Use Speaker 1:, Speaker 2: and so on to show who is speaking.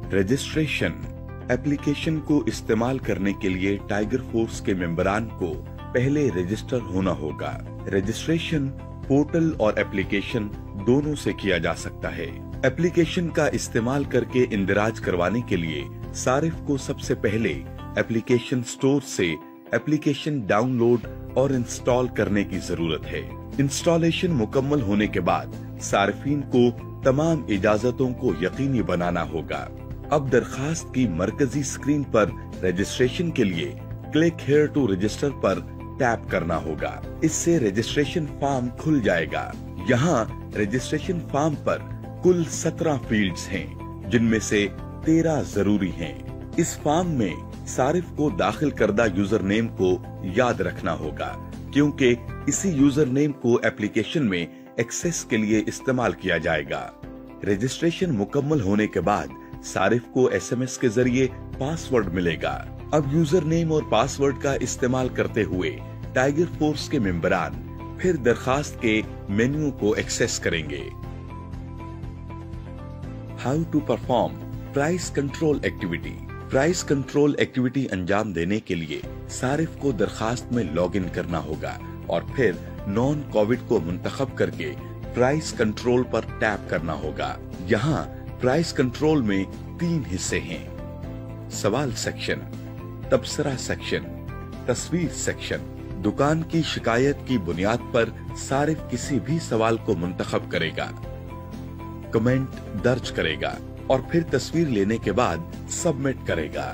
Speaker 1: Registration. Application को इस्तेमाल करने के लिए टाइगर फोर्स के मेंबरान को पहले रजिस्टर होना होगा। रजिस्ट्रेशन पोर्टल और एप्लीकेशन दोनों से किया जा सकता है। एप्लीकेशन का इस्तेमाल करके इंदिराज करवाने के लिए सारिफ को सबसे पहले एप्लीकेशन स्टोर से एप्लीकेशन डाउनलोड और इंस्टॉल करने की जरूरत है। इंस्टॉलेशन मुकम्मल होने के बाद सारिफीन को तमाम इजाजतों को यकीनी बनाना होगा। अब दरखास्त की मरकजी स्क्रीन पर रजिस्ट्रेशन के लिए क्लिक हियर टू रजिस्टर पर टैप करना होगा। इससे रजिस्ट्रेशन फॉर्म खुल जाएगा। यहाँ रजिस्ट्रेशन फॉर्म पर कुल 17 फील्ड्स हैं, जिनमें से 13 जरूरी हैं। इस फॉर्म में सारिफ को दाखिल करदा यूजर नेम को याद रखना होगा, क्योंकि इसी यूजर नेम को एप्लीकेशन में एक्सेस के लिए इस्तेमाल किया जाएगा। रजिस्ट्रेशन मुकम्मल होने के बाद सारिफ को एसएमएस के जरिए पासवर्ड मिलेगा। अब यूजर नेम और पासवर्ड का इस्तेमाल करते हुए टाइगर फोर्स के मेंबरान फिर दरखास्त के मेन्यू को एक्सेस करेंगे। How to perform price control activity. Price control activity अंजाम देने के लिए सारिफ को दरखास्त में लॉगिन करना होगा और फिर नॉन कोविड को मुंतखब करके प्राइस कंट्रोल पर टैप करना होगा। यहाँ प्राइस कंट्रोल में 3 हिस्से हैं: सवाल सेक्शन, तबसरा सेक्शन, तस्वीर सेक्शन। दुकान की शिकायत की बुनियाद पर सारिफ किसी भी सवाल को मुंतखब करेगा, कमेंट दर्ज करेगा और फिर तस्वीर लेने के बाद सबमिट करेगा।